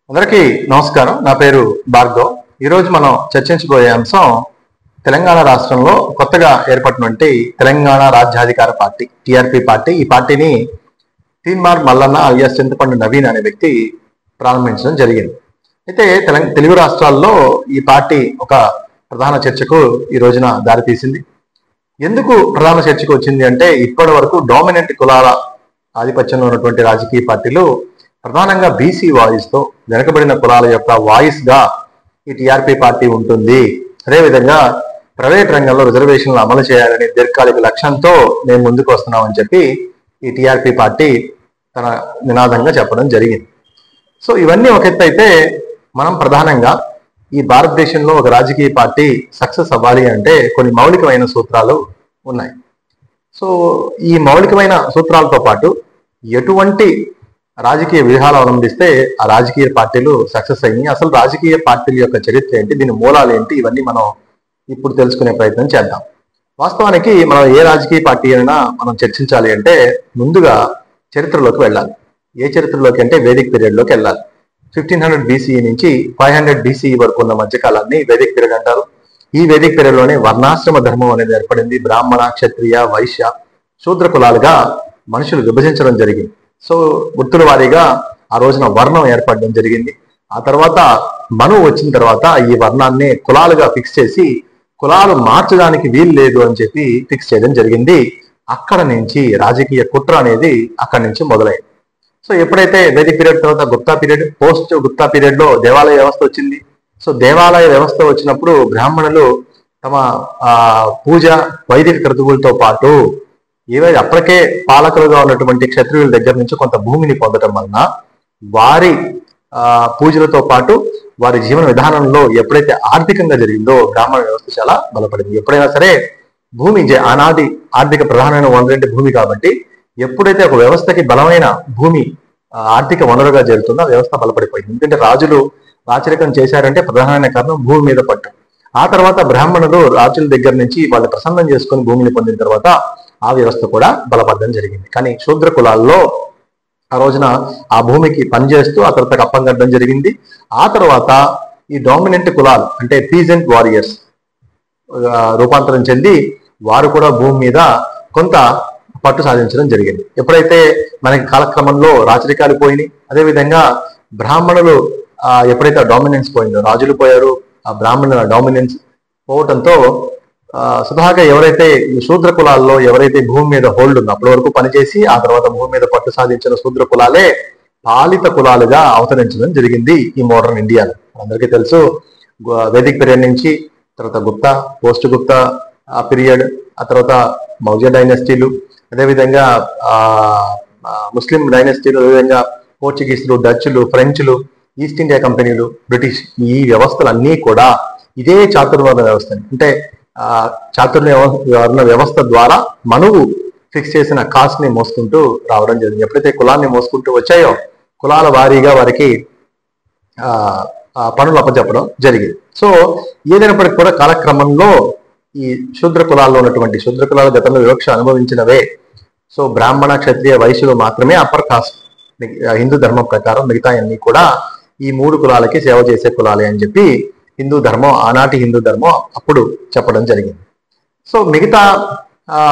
అందరికీ నమస్కారం. నా పేరు భార్గవ్. ఈరోజు మనం చర్చించబోయే అంశం తెలంగాణ రాష్ట్రంలో కొత్తగా ఏర్పడినటువంటి తెలంగాణ రాజ్యాధికార పార్టీ టిఆర్పి పార్టీ. ఈ పార్టీని తీన్మార్ మల్లన్న అలియాస్ చింతపండు నవీన్ అనే వ్యక్తి ప్రారంభించడం జరిగింది. అయితే తెలుగు రాష్ట్రాల్లో ఈ పార్టీ ఒక ప్రధాన చర్చకు ఈ రోజున దారితీసింది. ఎందుకు ప్రధాన చర్చకు వచ్చింది అంటే, ఇప్పటి వరకు డామినెంట్ కులాల ఆధిపత్యంలో ఉన్నటువంటి రాజకీయ పార్టీలు ప్రధానంగా బీసీ వాయిస్ తో వెనుకబడిన కులాల యొక్క వాయిస్ గా ఈ టిఆర్పి పార్టీ ఉంటుంది. అదేవిధంగా ప్రైవేట్ రంగంలో రిజర్వేషన్లు అమలు చేయాలని దీర్ఘకాలిక లక్ష్యంతో మేము ముందుకు వస్తున్నామని చెప్పి ఈ టిఆర్పి పార్టీ తన నినాదంగా చెప్పడం జరిగింది. సో ఇవన్నీ ఒక ఎత్తు అయితే, మనం ప్రధానంగా ఈ భారతదేశంలో ఒక రాజకీయ పార్టీ సక్సెస్ అవ్వాలి అంటే కొన్ని మౌలికమైన సూత్రాలు ఉన్నాయి. సో ఈ మౌలికమైన సూత్రాలతో పాటు ఎటువంటి రాజకీయ వ్యూహాలు అవలంబిస్తే ఆ రాజకీయ పార్టీలు సక్సెస్ అయ్యి, అసలు రాజకీయ పార్టీల యొక్క చరిత్ర ఏంటి, దీని మూలాలు ఏంటి, ఇవన్నీ మనం ఇప్పుడు తెలుసుకునే ప్రయత్నం చేద్దాం. వాస్తవానికి మనం ఏ రాజకీయ పార్టీ అయినా మనం చర్చించాలి అంటే ముందుగా చరిత్రలోకి వెళ్ళాలి. ఏ చరిత్రలోకి అంటే వేదిక్ పీరియడ్లోకి వెళ్ళాలి. 1500 BCE నుంచి 500 BCE వరకు ఉన్న మధ్యకాలాన్ని వేదిక్ పీరియడ్ అంటారు. ఈ వేదిక్ పీరియడ్ లోనే వర్ణాశ్రమ ధర్మం అనేది ఏర్పడింది. బ్రాహ్మణ, క్షత్రియ, వైశ్య, శూద్ర కులాలుగా మనుషులు విభజించడం జరిగింది. సో వృత్తుల వారీగా ఆ రోజున వర్ణం ఏర్పడడం జరిగింది. ఆ తర్వాత మనువు వచ్చిన తర్వాత ఈ వర్ణాన్ని కులాలుగా ఫిక్స్ చేసి కులాలు మార్చడానికి వీలు లేదు అని చెప్పి ఫిక్స్ చేయడం జరిగింది. అక్కడ నుంచి రాజకీయ కుట్ర అనేది అక్కడి నుంచి మొదలైంది. సో ఎప్పుడైతే వేదిక్ పీరియడ్ తర్వాత Gupta period, post Gupta period లో దేవాలయ వ్యవస్థ వచ్చింది. సో దేవాలయ వ్యవస్థ వచ్చినప్పుడు బ్రాహ్మణులు తమ పూజ వైదిక క్రతువులతో పాటు ఏవైతే అప్పటికే పాలకులుగా ఉన్నటువంటి క్షత్రియుల దగ్గర నుంచి కొంత భూమిని పొందడం వలన వారి పూజలతో పాటు వారి జీవన విధానంలో ఎప్పుడైతే ఆర్థికంగా జరిగిందో బ్రాహ్మణ వ్యవస్థ చాలా బలపడింది. ఎప్పుడైనా సరే భూమి ఆనాది ఆర్థిక ప్రధానమైన వనరు భూమి కాబట్టి ఎప్పుడైతే ఒక వ్యవస్థకి బలమైన భూమి ఆర్థిక వనరుగా జరుగుతుందో ఆ వ్యవస్థ బలపడిపోయింది. ఎందుకంటే రాజులు రాచరికం చేశారంటే ప్రధానమైన కారణం భూమి మీద పట్టు. ఆ తర్వాత బ్రాహ్మణులు రాజుల దగ్గర నుంచి వాళ్ళు ప్రసన్నం చేసుకుని భూమిని పొందిన తర్వాత ఆ వ్యవస్థ కూడా బలపడడం జరిగింది. కానీ శూద్ర కులాల్లో ఆ రోజున ఆ భూమికి పనిచేస్తూ ఆ తర్వాత కప్పం కట్టడం జరిగింది. ఆ తర్వాత ఈ డామినెంట్ కులాలు అంటే పీజెంట్ వారియర్స్ రూపాంతరం చెంది వారు కూడా భూమి మీద కొంత పట్టు సాధించడం జరిగింది. ఎప్పుడైతే మనకి కాలక్రమంలో రాచరికాలు పోయినాయి, అదేవిధంగా బ్రాహ్మణులు ఎప్పుడైతే డామినెన్స్ పోయిందో, రాజులు పోయారు, ఆ బ్రాహ్మణుల డామినెన్స్ పోవటంతో సుధాగా ఎవరైతే ఈ శూద్ర కులాల్లో ఎవరైతే భూమి మీద హోల్డ్ ఉందో అప్పటి వరకు పనిచేసి ఆ తర్వాత భూమి మీద పట్టు సాధించిన శూద్ర కులాలే పాలిత కులాలుగా అవతరించడం జరిగింది ఈ మోడర్న్ ఇండియాలో. అందరికీ తెలుసు, వేదిక్ పీరియడ్ నుంచి తర్వాత గుప్తా, పోస్ట్ గుప్తా పీరియడ్, ఆ తర్వాత మౌర్య డైనస్టీలు, అదేవిధంగా ముస్లిం డైనస్టీలు, అదేవిధంగా పోర్చుగీసులు, డచ్లు, ఫ్రెంచ్లు, ఈస్ట్ ఇండియా కంపెనీలు, బ్రిటిష్, ఈ వ్యవస్థలన్నీ కూడా ఇదే చాతుర్వర్ణ వ్యవస్థ అంటే చాతుర్య వర్ణ వ్యవస్థ ద్వారా మనువు ఫిక్స్ చేసిన కాస్ట్ ని మోసుకుంటూ రావడం జరిగింది. ఎప్పుడైతే కులాన్ని మోసుకుంటూ వచ్చాయో కులాల వారీగా వారికి పనులు అప్పచెప్పడం జరిగింది. సో ఏదైనప్పటికీ కూడా కాలక్రమంలో ఈ శూద్ర కులాల్లో ఉన్నటువంటి శూద్ర కులాల గతంలో వివక్ష అనుభవించినవే. సో బ్రాహ్మణ, క్షత్రియ, వైశ్యులు మాత్రమే అప్పర్ కాస్ట్ హిందూ ధర్మం ప్రకారం, మిగతా అన్ని కూడా ఈ 3 కులాలకి సేవ చేసే కులాలే అని చెప్పి హిందూ ధర్మం, ఆనాటి హిందూ ధర్మం అప్పుడు చెప్పడం జరిగింది. సో మిగతా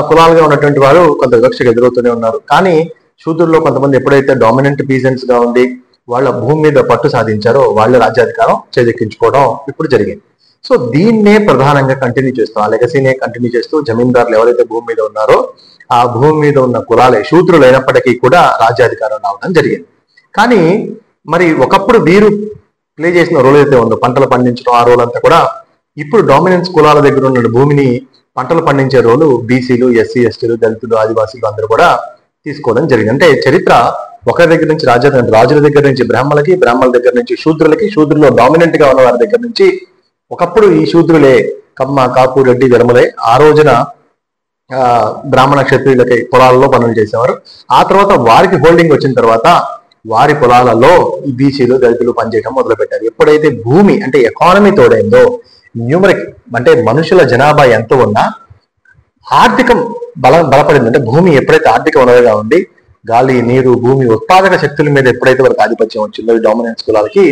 కులాలుగా ఉన్నటువంటి వారు కొంత వివక్షకు ఎదురవుతూనే ఉన్నారు. కానీ శూద్రుల్లో కొంతమంది ఎప్పుడైతే డామినెంట్ పీజెంట్స్ గా ఉండి వాళ్ళ భూమి మీద పట్టు సాధించారో వాళ్ళ రాజ్యాధికారం చేజెక్కించుకోవడం ఇప్పుడు జరిగింది. సో దీన్నే ప్రధానంగా కంటిన్యూ చేస్తూ, ఆ లెగసీనే కంటిన్యూ చేస్తూ జమీందారులు ఎవరైతే భూమి మీద ఉన్నారో ఆ భూమి మీద ఉన్న కులాలే శూద్రులు అయినప్పటికీ కూడా రాజ్యాధికారం రావడం జరిగింది. కానీ మరి ఒకప్పుడు వీరు ప్లే చేసిన రోల్ అయితే ఉందో పంటలు పండించడం, ఆ రోల్ అంతా కూడా ఇప్పుడు డామినెన్స్ కులాల దగ్గర ఉన్న భూమిని పంటలు పండించే రోలు బీసీలు, ఎస్సీ, ఎస్టీలు, దళితులు, ఆదివాసీలు అందరూ కూడా తీసుకోవడం జరిగింది. అంటే చరిత్ర ఒకరి దగ్గర నుంచి రాజుల దగ్గర నుంచి బ్రాహ్మణులకి, బ్రాహ్మణుల దగ్గర నుంచి శూద్రులకి, శూద్రుల్లో డామినెంట్ గా ఉన్న వారి దగ్గర నుంచి ఒకప్పుడు ఈ శూద్రులే కమ్మ, కాపు, రెడ్డి, వెరములే ఆ రోజున బ్రాహ్మణ, క్షత్రియులకి పొలాలలో పనులు చేసేవారు. ఆ తర్వాత వారికి హోల్డింగ్ వచ్చిన తర్వాత వారి పొలాలలో ఈ బీసీలు, దళితులు పనిచేయడం మొదలుపెట్టారు. ఎప్పుడైతే భూమి అంటే ఎకానమీ తోడైందో, న్యూమరిక్ అంటే మనుషుల జనాభా ఎంత ఉన్నా ఆర్థికం బలపడింది. అంటే భూమి ఎప్పుడైతే ఆర్థిక వనరుగా ఉంది గాలి, నీరు, భూమి ఉత్పాదక శక్తుల మీద ఎప్పుడైతే వారికి ఆధిపత్యం వచ్చిందో ఈ డామినెన్స్ కులాలకి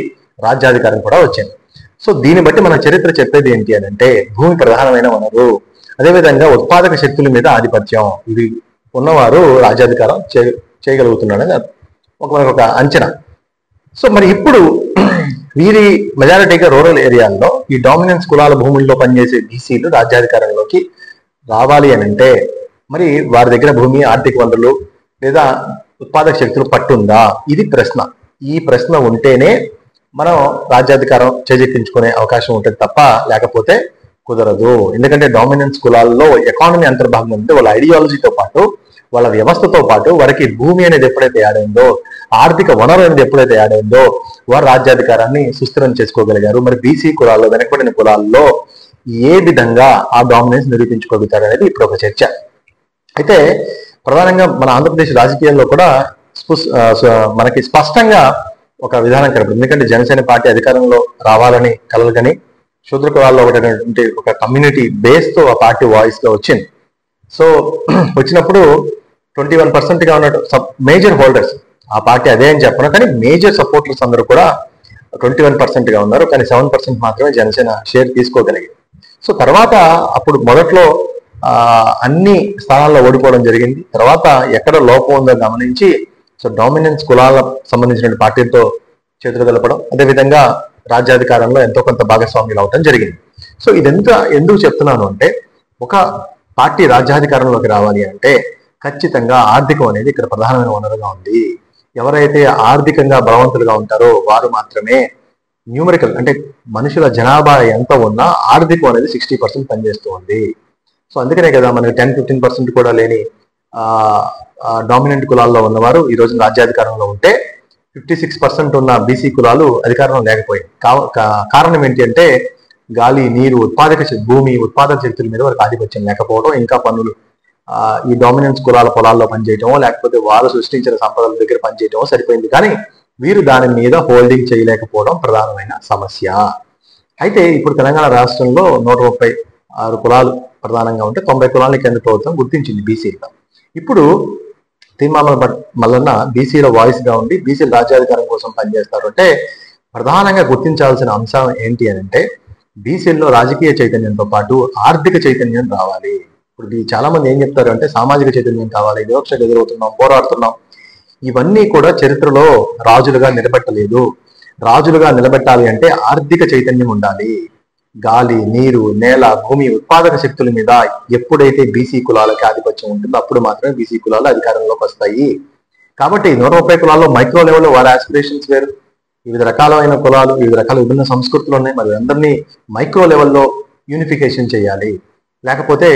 రాజ్యాధికారం కూడా వచ్చింది. సో దీన్ని బట్టి మన చరిత్ర చెప్పేది ఏంటి అని అంటే భూమి ప్రధానమైన వనరు, అదేవిధంగా ఉత్పాదక శక్తుల మీద ఆధిపత్యం, ఇవి ఉన్నవారు రాజ్యాధికారం చేయగలుగుతున్నాడని ఒక అంచనా. సో మరి ఇప్పుడు వీరి మెజారిటీగా రూరల్ ఏరియాల్లో ఈ డామినెన్స్ కులాల భూముల్లో పనిచేసే బీసీలు రాజ్యాధికారంలోకి రావాలి అని అంటే మరి వారి దగ్గర భూమి, ఆర్థిక వనరులు లేదా ఉత్పాదక శక్తులు పట్టుందా? ఇది ప్రశ్న. ఈ ప్రశ్న ఉంటేనే మనం రాజ్యాధికారం చేజెక్కించుకునే అవకాశం ఉంటుంది తప్ప లేకపోతే కుదరదు. ఎందుకంటే డామినెన్స్ కులాల్లో ఎకానమీ అంతర్భాగం ఉంటే వాళ్ళ ఐడియాలజీతో పాటు వాళ్ళ వ్యవస్థతో పాటు వారికి భూమి అనేది ఎప్పుడైతే యాడ్ అయిందో, ఆర్థిక వనరు అనేది ఎప్పుడైతే యాడ్ అయిందో వారు రాజ్యాధికారాన్ని సుస్థిరం చేసుకోగలిగారు. మరి బీసీ కులాల్లో, వెనకబడిన కులాల్లో ఏ విధంగా ఆ డామినెన్స్ నిరూపించుకోగలుగుతారు అనేది ఇప్పుడు ఒక చర్చ. అయితే ప్రధానంగా మన ఆంధ్రప్రదేశ్ రాజకీయాల్లో కూడా మనకి స్పష్టంగా ఒక విధానం కనపడింది. ఎందుకంటే జనసేన పార్టీ అధికారంలో రావాలని కలలుగని శూద్ర కులాల్లో ఒకటి ఒక కమ్యూనిటీ బేస్ తో ఆ పార్టీ వాయిస్ గా వచ్చింది. సో వచ్చినప్పుడు 21% గా ఉన్నట్టు మేజర్ హోల్డర్స్ ఆ పార్టీ అదే అని చెప్పను, కానీ మేజర్ సపోర్టర్స్ అందరూ కూడా 21% గా ఉన్నారు. కానీ 7% మాత్రమే జనసేన షేర్ తీసుకోగలిగింది. సో తర్వాత అప్పుడు మొదట్లో అన్ని స్థానాల్లో ఓడిపోవడం జరిగింది. తర్వాత ఎక్కడ లోపం ఉందో గమనించి సో డామినెన్స్ కులాలకు సంబంధించిన పార్టీలతో చేతులు కలపడం, అదేవిధంగా రాజ్యాధికారంలో ఎంతో కొంత భాగస్వామ్యులు అవడం జరిగింది. సో ఇదంతా ఎందుకు చెప్తున్నాను అంటే ఒక పార్టీ రాజ్యాధికారంలోకి రావాలి అంటే ఖచ్చితంగా ఆర్థికం అనేది ఇక్కడ ప్రధానమైన వనరుగా ఉంది. ఎవరైతే ఆర్థికంగా బలవంతులుగా ఉంటారో వారు మాత్రమే న్యూమరికల్ అంటే మనుషుల జనాభా ఎంత ఉన్నా ఆర్థికం అనేది 60% పనిచేస్తూ ఉంది. సో అందుకనే కదా మనకి 10-15% కూడా లేని డామినెంట్ కులాల్లో ఉన్నవారు ఈ రోజు రాజ్యాధికారంలో ఉంటే 56% ఉన్న బీసీ కులాలు అధికారంలో లేకపోయాయి. కారణం ఏంటి అంటే గాలి, నీరు, భూమి ఉత్పాదక శక్తుల మీద వారికి ఆధిపత్యం లేకపోవడం, ఇంకా పన్నులు ఈ డామినెన్స్ కులాల పొలాల్లో పనిచేయటమో లేకపోతే వారు సృష్టించిన సంపదల దగ్గర పనిచేయటమో సరిపోయింది. కానీ వీరు దాని మీద హోల్డింగ్ చేయలేకపోవడం ప్రధానమైన సమస్య. అయితే ఇప్పుడు తెలంగాణ రాష్ట్రంలో 136 కులాలు ప్రధానంగా ఉంటే 90 కులాలని కేంద్ర ప్రభుత్వం గుర్తించింది బీసీలో. ఇప్పుడు తీర్మానం మల్లన్న బీసీల వాయిస్ గా ఉండి బీసీల రాజ్యాధికారం కోసం పనిచేస్తారు అంటే ప్రధానంగా గుర్తించాల్సిన అంశం ఏంటి అని అంటే బీసీల్లో రాజకీయ చైతన్యంతో పాటు ఆర్థిక చైతన్యం రావాలి. ఇప్పుడు చాలా మంది ఏం చెప్తారు అంటే సామాజిక చైతన్యం కావాలి, వివక్షకు ఎదురవుతున్నాం, పోరాడుతున్నాం. ఇవన్నీ కూడా చరిత్రలో రాజులుగా నిలబెట్టలేదు. రాజులుగా నిలబెట్టాలి అంటే ఆర్థిక చైతన్యం ఉండాలి. గాలి, నీరు, నేల, భూమి ఉత్పాదక శక్తుల మీద ఎప్పుడైతే బీసీ కులాలకి ఆధిపత్యం ఉంటుందో అప్పుడు మాత్రమే బీసీ కులాలు అధికారంలోకి వస్తాయి. కాబట్టి 130 కులాల్లో మైక్రో లెవెల్లో వారి ఆస్పిరేషన్స్ వేరు, వివిధ రకాలైన కులాలు, వివిధ రకాల విభిన్న సంస్కృతులు ఉన్నాయి. మరి అందరినీ మైక్రో లెవెల్లో యూనిఫికేషన్ చేయాలి, లేకపోతే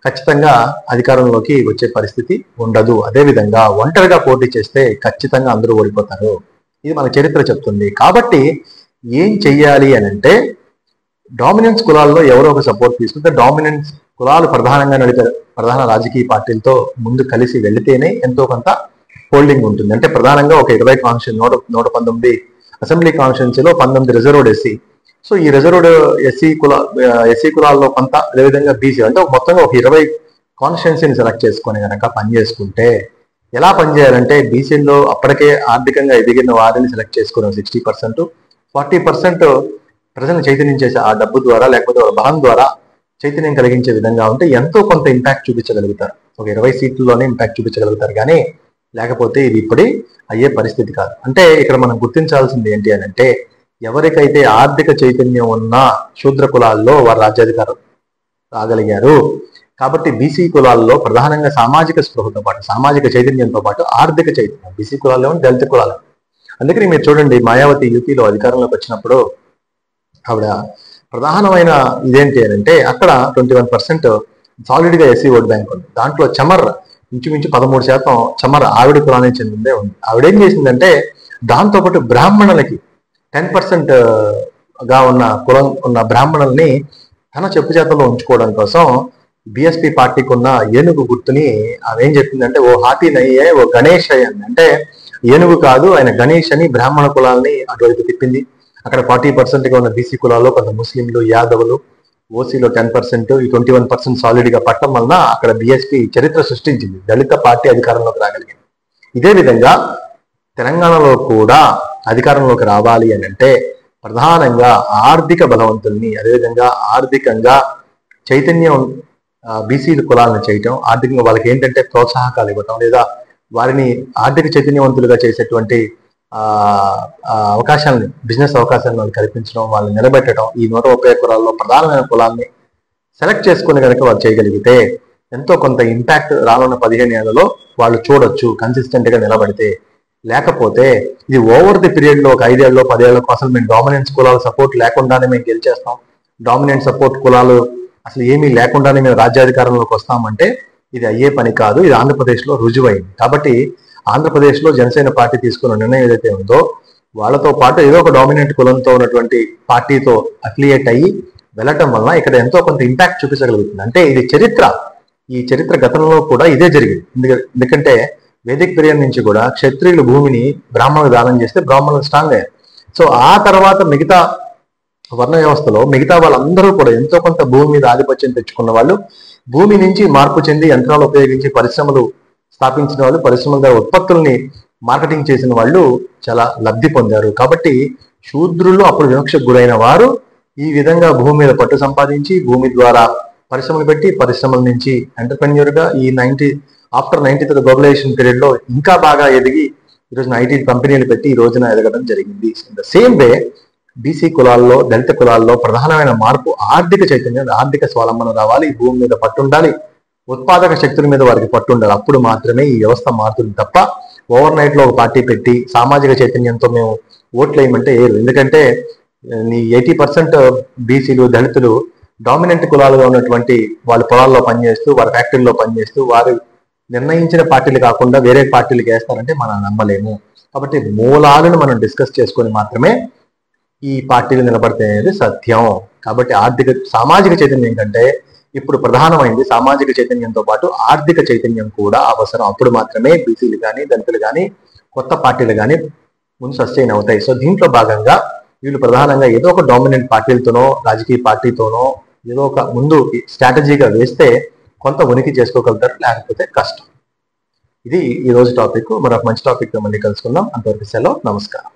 ఖచ్చితంగా అధికారంలోకి వచ్చే పరిస్థితి ఉండదు. అదేవిధంగా ఒంటరిగా పోటీ చేస్తే ఖచ్చితంగా అందరూ ఓడిపోతారు. ఇది మన చరిత్ర చెప్తుంది. కాబట్టి ఏం చెయ్యాలి అని అంటే డామినెన్స్ కులాల్లో ఎవరో ఒక సపోర్ట్ తీసుకుంటే డామినెన్స్ కులాలు ప్రధానంగా నడిపే ప్రధాన రాజకీయ పార్టీలతో ముందు కలిసి వెళితేనే ఎంతో కొంత హోల్డింగ్ ఉంటుంది. అంటే ప్రధానంగా ఒక 20 కాన్స్టిట్యూషన్ 119 అసెంబ్లీ కాన్స్టిట్యున్సీలో 19 రిజర్వ్డ్ ఎస్సీ. సో ఈ రిజర్వ్డ్ ఎస్సీ కులాల్లో కొంత, అదేవిధంగా బీసీ అంటే మొత్తంగా ఒక 20 కాన్స్టిట్యున్సీని సెలెక్ట్ చేసుకొని కనుక పనిచేసుకుంటే ఎలా పనిచేయాలంటే బీసీల్లో అప్పటికే ఆర్థికంగా ఎదిగిన వారిని సెలెక్ట్ చేసుకుని 60%, 40% ప్రజలను చైతన్యం చేసే ఆ డబ్బు ద్వారా లేకపోతే బలం ద్వారా చైతన్యం కలిగించే విధంగా ఉంటే ఎంతో కొంత ఇంపాక్ట్ చూపించగలుగుతారు. ఒక 20 సీట్లలోనే ఇంపాక్ట్ చూపించగలుగుతారు. కానీ లేకపోతే ఇది ఇప్పుడే అయ్యే పరిస్థితి కాదు. అంటే ఇక్కడ మనం గుర్తించాల్సింది ఏంటి అని అంటే ఎవరికైతే ఆర్థిక చైతన్యం ఉన్న శూద్ర కులాల్లో వారు రాజ్యాధికారం రాగలిగారు. కాబట్టి బీసీ కులాల్లో ప్రధానంగా సామాజిక స్పృహతో పాటు సామాజిక చైతన్యంతో పాటు ఆర్థిక చైతన్యం బీసీ కులాల్లో దళిత కులాలు. అందుకని మీరు చూడండి యూపీలో యూపీలో అధికారంలోకి వచ్చినప్పుడు ఆవిడ ప్రధానమైన ఇదేంటి అని అంటే అక్కడ 21% సాలిడ్ గా ఎస్సీ ఓట్ బ్యాంక్ ఉంది. దాంట్లో చమర్ ఇంచుమించు 13% చమర్ ఆవిడ కులానికి చెందిందే ఉంది. ఆవిడేం చేసిందంటే దాంతోపాటు బ్రాహ్మణులకి 10% గా ఉన్న కులం ఉన్న బ్రాహ్మణుల్ని తన చెప్పు చేతల్లో ఉంచుకోవడం కోసం బిఎస్పీ పార్టీకి ఉన్న ఏనుగు గుర్తుని ఆమె ఏం చెప్పిందంటే ఓ హాతీ నయ్యే ఓ గణేష్ అయ్యండి అంటే ఏనుగు కాదు ఆయన గణేష్ అని బ్రాహ్మణ కులాలని అటువైపు తిప్పింది. అక్కడ 40% గా ఉన్న బీసీ కులాల్లో కొంత ముస్లింలు, యాదవులు, ఓసీలో 10%, ఈ 21% సాలిడ్ గా పట్టడం వలన అక్కడ బిఎస్పీ చరిత్ర సృష్టించింది. దళిత పార్టీ అధికారంలోకి రాగలిగింది. ఇదే విధంగా తెలంగాణలో కూడా అధికారంలోకి రావాలి అని అంటే ప్రధానంగా ఆర్థిక బలవంతుల్ని, అదేవిధంగా ఆర్థికంగా చైతన్యం బీసీ కులాలను చేయటం, ఆర్థికంగా వాళ్ళకి ఏంటంటే ప్రోత్సాహకాలు ఇవ్వటం, లేదా వారిని ఆర్థిక చైతన్యవంతులుగా చేసేటువంటి అవకాశాలని, బిజినెస్ అవకాశాలను వాళ్ళు కల్పించడం, వాళ్ళని నిలబెట్టడం, ఈ 130 కులాల్లో ప్రధానమైన కులాల్ని సెలెక్ట్ చేసుకుని కనుక వాళ్ళు చేయగలిగితే ఎంతో కొంత ఇంపాక్ట్ రానున్న 15 ఏళ్లలో వాళ్ళు చూడొచ్చు కన్సిస్టెంట్ గా నిలబడితే. లేకపోతే ఇది ఓవర్ ది పీరియడ్ లో ఒక 5 ఏళ్ళలో 10 ఏళ్ళకు అసలు మేము డామినెన్స్ కులాల సపోర్ట్ లేకుండానే మేము గెలిచేస్తాం, డామినెంట్ సపోర్ట్ కులాలు అసలు ఏమీ లేకుండానే మేము రాజ్యాధికారంలోకి వస్తామంటే ఇది అయ్యే పని కాదు. ఇది ఆంధ్రప్రదేశ్ లో రుజువైంది. కాబట్టి ఆంధ్రప్రదేశ్ లో జనసేన పార్టీ తీసుకున్న నిర్ణయం ఏదైతే ఉందో వాళ్ళతో పాటు ఏదో ఒక డామినెంట్ కులంతో ఉన్నటువంటి పార్టీతో అఫిలియేట్ అయ్యి వెళ్ళటం వలన ఇక్కడ ఎంతో కొంత ఇంపాక్ట్ చూపించగలుగుతుంది. అంటే ఇది చరిత్ర. ఈ చరిత్ర గతంలో కూడా ఇదే జరిగింది. ఎందుకంటే వేదిక పీరియడ్ నుంచి కూడా క్షత్రియులు భూమిని బ్రాహ్మణులకు దానం చేస్తే బ్రాహ్మణులు స్ట్రాంగ్ అయ్యారు. సో ఆ తర్వాత మిగతా వర్ణ వ్యవస్థలో మిగతా వాళ్ళందరూ కూడా ఎంతో కొంత భూమి మీద ఆధిపత్యం తెచ్చుకున్న వాళ్ళు, భూమి నుంచి మార్పు చెంది యంత్రాలు ఉపయోగించి పరిశ్రమలు స్థాపించిన వాళ్ళు, పరిశ్రమల ద్వారా ఉత్పత్తుల్ని మార్కెటింగ్ చేసిన వాళ్ళు చాలా లబ్ధి పొందారు. కాబట్టి శూద్రులు అప్పుడు వివక్షకు గురైన వారు ఈ విధంగా భూమి మీద పట్టు సంపాదించి భూమి ద్వారా పరిశ్రమలు పెట్టి పరిశ్రమల నుంచి ఎంటర్ప్రెన్యూర్ గా ఈ ఆఫ్టర్ 90th గ్లోబలైజేషన్ పీరియడ్ లో ఇంకా బాగా ఎదిగి ఈ రోజున ఐటీ కంపెనీలు పెట్టి ఈ రోజున ఎదగడం జరిగింది. In the same way BC కులాల్లో, దళిత కులాల్లో ప్రధానమైన మార్పు ఆర్థిక చైతన్యం, ఆర్థిక స్వావలంబన రావాలి, భూమి మీద పట్టుండాలి, ఉత్పాదక శక్తుల మీద వారికి పట్టుండాలి. అప్పుడు మాత్రమే ఈ వ్యవస్థ మారుతుంది తప్ప ఓవర్ నైట్ లో ఒక పార్టీ పెట్టి సామాజిక చైతన్యంతో మేము ఓట్లు వేయమంటే ఎందుకంటే నీ 80% బీసీలు, దళితులు డామినెంట్ కులాలుగా ఉన్నటువంటి వాళ్ళ పొలాల్లో పనిచేస్తూ, వారి ఫ్యాక్టరీలో పనిచేస్తూ, వారు నిర్ణయించిన పార్టీలు కాకుండా వేరే పార్టీలకు వేస్తారంటే మనం నమ్మలేము. కాబట్టి మూలాలను మనం డిస్కస్ చేసుకొని మాత్రమే ఈ పార్టీలు నిలబడతాయి అనేది సత్యం. కాబట్టి సామాజిక చైతన్యం కంటే ఇప్పుడు ప్రధానమైంది సామాజిక చైతన్యంతో పాటు ఆర్థిక చైతన్యం కూడా అవసరం. అప్పుడు మాత్రమే బీసీలు కానీ, దళితులు కానీ, కొత్త పార్టీలు కానీ ముందు సస్టైన్ అవుతాయి. సో దీంట్లో భాగంగా వీళ్ళు ప్రధానంగా ఏదో ఒక డామినెంట్ పార్టీలతోనో, రాజకీయ పార్టీతోనో ఏదో ఒక ముందు స్ట్రాటజీగా వేస్తే కొంత ఉనికి చేసుకోగలుగుతారు, లేకపోతే కష్టం. ఇది ఈ రోజు టాపిక్. మరొక మంచి టాపిక్ తో మళ్ళీ కలుసుకుందాం. అంతవరకు సెలవు, నమస్కారం.